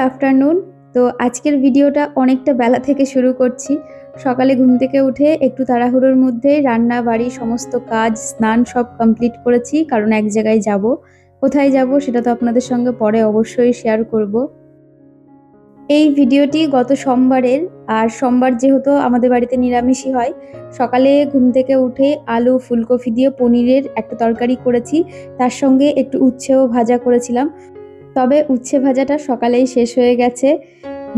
Afternoon. তো আজকের ভিডিওটা অনেকটা বেলা থেকে শুরু করছি। সকালে ঘুম থেকে উঠে একটু তাড়াহুড়োর মধ্যে রান্না বাড়ি সমস্ত কাজ স্নান সব কমপ্লিট করেছি, কারণ এক জায়গায় যাব। কোথায় যাব সেটা তো আপনাদের সঙ্গে পরে অবশ্যই শেয়ার করব। এই ভিডিওটি গত সোমবারের, আর সোমবার যেহেতু আমাদের বাড়িতে নিরামিষই হয়, সকালে ঘুম থেকে উঠে আলু ফুলকপি দিয়ে পনিরের একটা তরকারি করেছি, তার সঙ্গে একটু উচ্ছেও ভাজা করেছিলাম। তবে উচ্ছে ভাজাটা সকালেই শেষ হয়ে গেছে।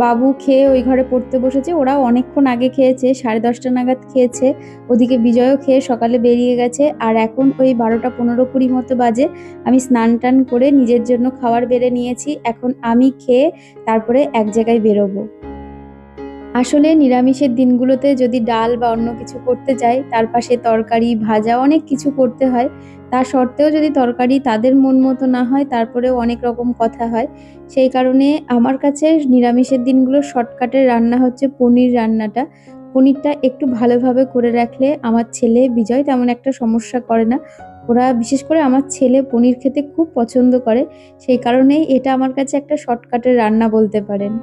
বাবু খেয়ে ওই ঘরে পড়তে বসেছে, ওরাও অনেকক্ষণ আগে খেয়েছে, 10:30 নাগাদ খেয়েছে। ওদিকে বিজয়ও খেয়ে সকালে বেরিয়ে গেছে, আর এখন ওই 12টা 15-20 মতো বাজে। আমি স্নান টান করে নিজের জন্য খাবার বেড়ে নিয়েছি, এখন আমি খেয়ে তারপরে এক জায়গায় বেরোবো। আসলে নিরামিষের দিনগুলোতে যদি ডাল বা অন্য কিছু করতে যাই, তার পাশে তরকারি ভাজা অনেক কিছু করতে হয়। তা সত্ত্বেও যদি তরকারি তাদের মন মতো না হয়, তারপরেও অনেক রকম কথা হয়। সেই কারণে আমার কাছে নিরামিষের দিনগুলো শর্টকাটের রান্না হচ্ছে পনির রান্নাটা। পনিরটা একটু ভালোভাবে করে রাখলে আমার ছেলে বিজয় তেমন একটা সমস্যা করে না। ওরা বিশেষ করে আমার ছেলে পনির খেতে খুব পছন্দ করে। সেই কারণেই এটা আমার কাছে একটা শর্টকাটের রান্না বলতে পারেন।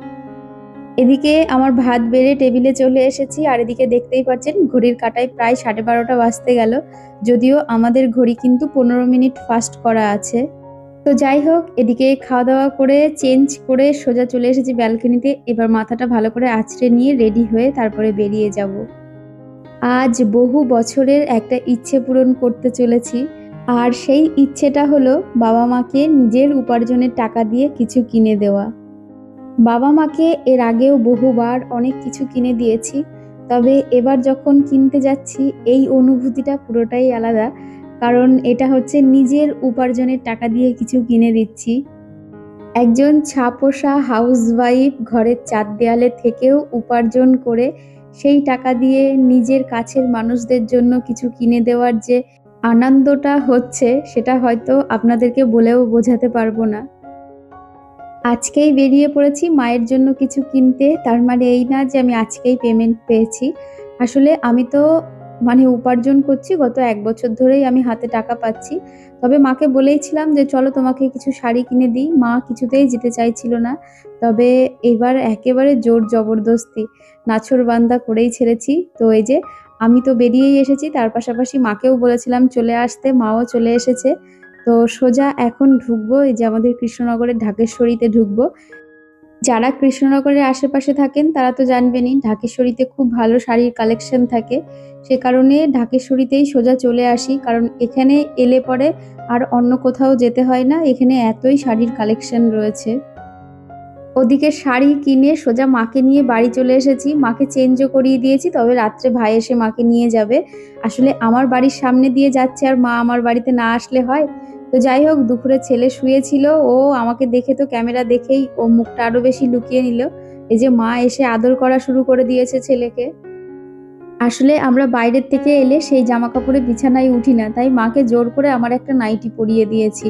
এদিকে আমার ভাত বেড়ে টেবিলে চলে এসেছি, আর এদিকে দেখতেই পাচ্ছেন ঘড়ির কাঁটায় প্রায় 12:30 বাজতে গেল। যদিও আমাদের ঘড়ি কিন্তু 15 মিনিট ফাস্ট করা আছে। তো যাই হোক, এদিকে খাওয়া দাওয়া করে চেঞ্জ করে সোজা চলে এসেছি ব্যালকনিতে। এবার মাথাটা ভালো করে আঁচড়ে নিয়ে রেডি হয়ে তারপরে বেরিয়ে যাব। আজ বহু বছরের একটা ইচ্ছে পূরণ করতে চলেছি, আর সেই ইচ্ছেটা হলো বাবা মাকে নিজের উপার্জনের টাকা দিয়ে কিছু কিনে দেওয়া। বাবা মাকে এর আগেও বহুবার অনেক কিছু কিনে দিয়েছি, তবে এবার যখন কিনতে যাচ্ছি এই অনুভূতিটা পুরোটাই আলাদা। কারণ এটা হচ্ছে নিজের উপার্জনের টাকা দিয়ে কিছু কিনে দিচ্ছি। একজন ছাপোষা হাউসওয়াইফ ঘরের 4 দেয়ালে থেকেও উপার্জন করে সেই টাকা দিয়ে নিজের কাছের মানুষদের জন্য কিছু কিনে দেওয়ার যে আনন্দটা হচ্ছে, সেটা হয়তো আপনাদেরকে বলেও বোঝাতে পারবো না। আজকেই বেরিয়ে পড়েছি মায়ের জন্য কিছু কিনতে, তার মানে এই না যে আমি আজকেই পেমেন্ট পেয়েছি। আসলে আমি তো উপার্জন করছি, গত 1 বছর ধরেই আমি হাতে টাকা পাচ্ছি। তবে মাকে বলেইছিলাম যে চলো তোমাকে কিছু শাড়ি কিনে দিই, মা কিছুতেই যেতে চাইছিল না। তবে এবার একেবারে জোর জবরদস্তি নাছোড়বান্দা করেই ছেড়েছি। তো এই যে আমি তো বেরিয়েই এসেছি, তার পাশাপাশি মাকেও বলেছিলাম চলে আসতে, মাও চলে এসেছে। তো সোজা এখন ঢুকবো এই যে আমাদের কৃষ্ণনগরের ঢাকেশ্বরীতে ঢুকবো। যারা কৃষ্ণনগরের আশেপাশে থাকেন তারা তো জানবেনই ঢাকেশ্বরীতে খুব ভালো শাড়ির কালেকশন থাকে। সে কারণে ঢাকেশ্বরীতেই সোজা চলে আসি, কারণ এখানে এলে পরে আর অন্য কোথাও যেতে হয় না, এখানে এতই শাড়ির কালেকশন রয়েছে। ওদিকে শাড়ি কিনে সোজা মাকে নিয়ে বাড়ি চলে এসেছি, মাকে চেঞ্জও করিয়ে দিয়েছি। তবে রাত্রে ভাই এসে মাকে নিয়ে যাবে। আসলে আমার বাড়ির সামনে দিয়ে যাচ্ছে, আর মা আমার বাড়িতে না আসলে হয়। তো যাই হোক, দুপুরে ছেলে শুয়েছিল, ও আমাকে দেখে তো ক্যামেরা দেখেই ও মুখটা আরো বেশি লুকিয়ে নিল। এই যে মা এসে আদর করা শুরু করে দিয়েছে ছেলেকে। আসলে আমরা বাইরের থেকে এলে সেই জামা কাপড়ে বিছানায় উঠি না, তাই মাকে জোর করে আমার একটা নাইটি পরিয়ে দিয়েছি।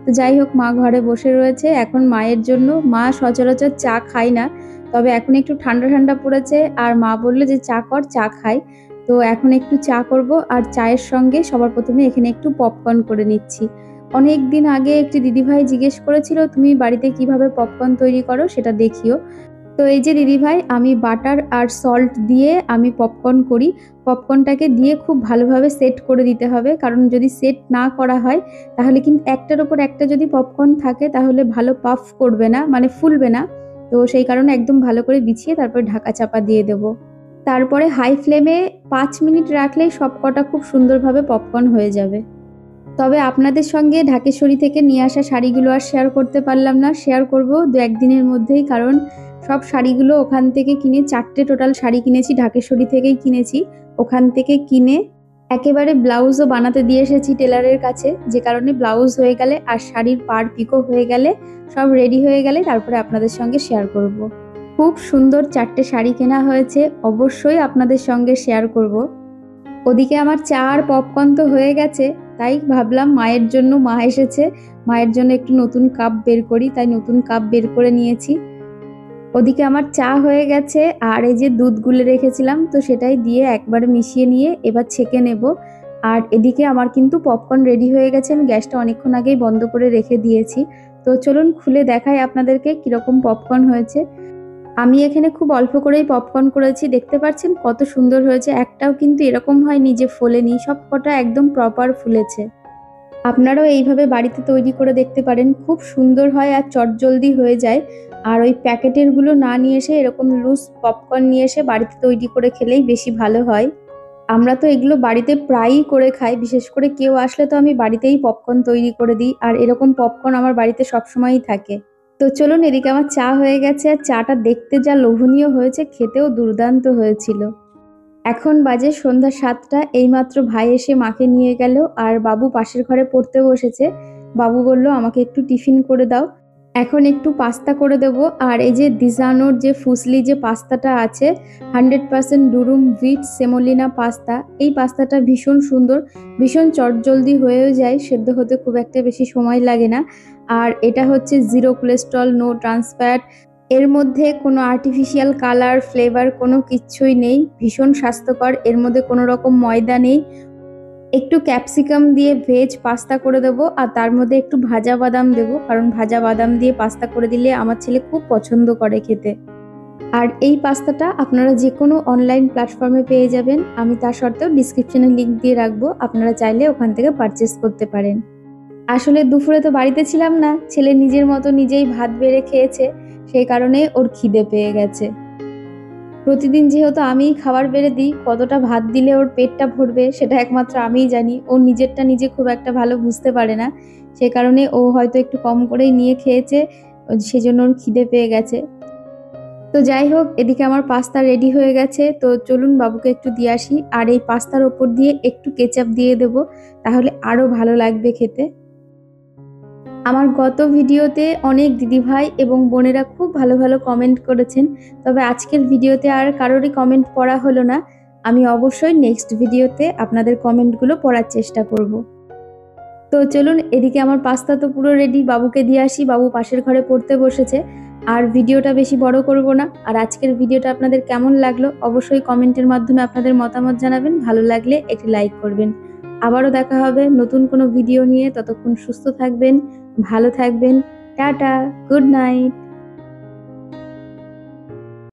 তো যাই হোক, মা ঘরে বসে রয়েছে এখন মায়ের জন্য। মা সচরাচর চা খায় না, তবে এখন একটু ঠান্ডা ঠান্ডা পড়েছে, আর মা বললো যে চা কর, চা খাই। তো এখন একটু চা করব, আর চায়ের সঙ্গে সবার প্রথমে এখানে একটু পপকর্ন করে নিচ্ছি। অনেক দিন আগে একটি দিদিভাই জিজ্ঞেস করেছিল তুমি বাড়িতে কিভাবে পপকর্ন তৈরি করো সেটা দেখিও। তো এই যে দিদিভাই, আমি বাটার আর সল্ট দিয়ে আমি পপকর্ন করি। পপকর্নটাকে দিয়ে খুব ভালোভাবে সেট করে দিতে হবে, কারণ যদি সেট না করা হয় তাহলে কিন্তু একটার ওপর একটা যদি পপকর্ন থাকে তাহলে ভালো পাফ করবে না, ফুলবে না। তো সেই কারণে একদম ভালো করে বিছিয়ে তারপর ঢাকা চাপা দিয়ে দেব। তারপরে হাই ফ্লেমে 5 মিনিট রাখলেই সব কটা খুব সুন্দরভাবে পপকর্ন হয়ে যাবে। তবে আপনাদের সঙ্গে ঢাকেশ্বরী থেকে নিয়ে আসা শাড়িগুলো আর শেয়ার করতে পারলাম না, শেয়ার করব 2-1 দিনের মধ্যেই, কারণ সব শাড়িগুলো ওখান থেকে কিনে 4টে টোটাল শাড়ি কিনেছি, ঢাকেশ্বরী থেকেই কিনেছি। ওখান থেকে কিনে একেবারে ব্লাউজও বানাতে দিয়ে এসেছি টেলারের কাছে, যে কারণে ব্লাউজ হয়ে গেলে আর শাড়ির পাড় পিকো হয়ে গেলে, সব রেডি হয়ে গেলে তারপরে আপনাদের সঙ্গে শেয়ার করব। খুব সুন্দর 4টে শাড়ি কেনা হয়েছে, অবশ্যই আপনাদের সঙ্গে শেয়ার করব। ওদিকে আমার চা আর পপকর্ন তো হয়ে গেছে, তাই ভাবলাম মায়ের জন্য, মা এসেছে, মায়ের জন্য একটু নতুন কাপ বের করি, তাই নতুন কাপ বের করে নিয়েছি। ওদিকে আমার চা হয়ে গেছে, আর এই যে দুধ গুলে রেখেছিলাম তো সেটাই দিয়ে একবারে মিশিয়ে নিয়ে এবার ছেঁকে নেব। আর এদিকে আমার কিন্তু পপকর্ন রেডি হয়ে গেছে, আমি গ্যাসটা অনেকক্ষণ আগেই বন্ধ করে রেখে দিয়েছি। তো চলুন খুলে দেখাই আপনাদেরকে কিরকম পপকর্ন হয়েছে। আমি এখানে খুব অল্প করেই পপকর্ন করেছি, দেখতে পাচ্ছেন কত সুন্দর হয়েছে। একটাও কিন্তু এরকম হয়নি যে ফোলেনি, সব কটা একদম প্রপার ফুলেছে। আপনারাও এইভাবে বাড়িতে তৈরি করে দেখতে পারেন, খুব সুন্দর হয় আর চটজলদি হয়ে যায়। আর ওই প্যাকেটেরগুলো না নিয়ে এসে এরকম লুজ পপকর্ন নিয়ে এসে বাড়িতে তৈরি করে খেলেই বেশি ভালো হয়। আমরা তো এগুলো বাড়িতে প্রায়ই করে খাই, বিশেষ করে কেউ আসলে তো আমি বাড়িতেই পপকর্ন তৈরি করে দিই, আর এরকম পপকর্ন আমার বাড়িতে সবসময়ই থাকে। তো চলুন, এদিকে আমার চা হয়ে গেছে, আর চাটা দেখতে যা লোভনীয় হয়েছে, খেতেও দুর্দান্ত হয়েছিল। এখন বাজে সন্ধ্যা 7টা, এইমাত্র ভাই এসে মাকে নিয়ে গেল, আর বাবু পাশের ঘরে পড়তে বসেছে। বাবু বলল আমাকে একটু টিফিন করে দাও। এখন একটু পাস্তা করে দেব। আর এই যে ডিজানোর যে ফুসলি যে পাস্তাটা আছে, 100% ডুরুম হুইট সেমোলিনা পাস্তা, এই পাস্তাটা ভীষণ সুন্দর, ভীষণ চটজলদি হয়েও যায়, সেদ্ধ হতে খুব একটা বেশি সময় লাগে না। আর এটা হচ্ছে 0 কোলেস্ট্রল, নো ট্রান্সফ্যাট, এর মধ্যে কোনো আর্টিফিশিয়াল কালার ফ্লেভার কোনো কিচ্ছুই নেই, ভীষণ স্বাস্থ্যকর। এর মধ্যে কোনো রকম ময়দা নেই। একটু ক্যাপসিকাম দিয়ে ভেজ পাস্তা করে দেবো, আর তার মধ্যে একটু ভাজা বাদাম দেবো, কারণ ভাজা বাদাম দিয়ে পাস্তা করে দিলে আমার ছেলে খুব পছন্দ করে খেতে। আর এই পাস্তাটা আপনারা যে কোনো অনলাইন প্ল্যাটফর্মে পেয়ে যাবেন, আমি তা সত্ত্বেও ডিসক্রিপশনে লিঙ্ক দিয়ে রাখবো, আপনারা চাইলে ওখান থেকে পারচেস করতে পারেন। আসলে দুপুরে তো বাড়িতে ছিলাম না, ছেলে নিজের মতো নিজেই ভাত বেড়ে খেয়েছে, সেই কারণে ওর খিদে পেয়ে গেছে। প্রতিদিন যেহেতু আমিই খাবার বেড়ে দিই, কতটা ভাত দিলে ওর পেটটা ভরবে সেটা একমাত্র আমিই জানি। ও নিজেরটা নিজে খুব একটা ভালো বুঝতে পারে না, সে কারণে ও হয়তো একটু কম করেই নিয়ে খেয়েছে, সেজন্য ওর খিদে পেয়ে গেছে। তো যাই হোক, এদিকে আমার পাস্তা রেডি হয়ে গেছে, তো চলুন বাবুকে একটু দিয়ে আসি। আর এই পাস্তার ওপর দিয়ে একটু কেচাপ দিয়ে দেবো, তাহলে আরো ভালো লাগবে খেতে। আমার গত ভিডিওতে অনেক দিদিভাই এবং বোনেরা খুব ভালো ভালো কমেন্ট করেছেন, তবে আজকের ভিডিওতে আর কারোরই কমেন্ট পড়া হলো না। আমি অবশ্যই নেক্সট ভিডিওতে আপনাদের কমেন্টগুলো পড়ার চেষ্টা করব। তো চলুন, এদিকে আমার পাস্তা তো পুরো রেডি, বাবুকে দিয়ে আসি, বাবু পাশের ঘরে পড়তে বসেছে। আর ভিডিওটা বেশি বড় করব না। আর আজকের ভিডিওটা আপনাদের কেমন লাগলো অবশ্যই কমেন্টের মাধ্যমে আপনাদের মতামত জানাবেন, ভালো লাগলে একটি লাইক করবেন। আবারও দেখা হবে নতুন কোনো ভিডিও নিয়ে, ততক্ষণ সুস্থ থাকবেন, ভালো থাকবেন, টাটা, গুড নাইট।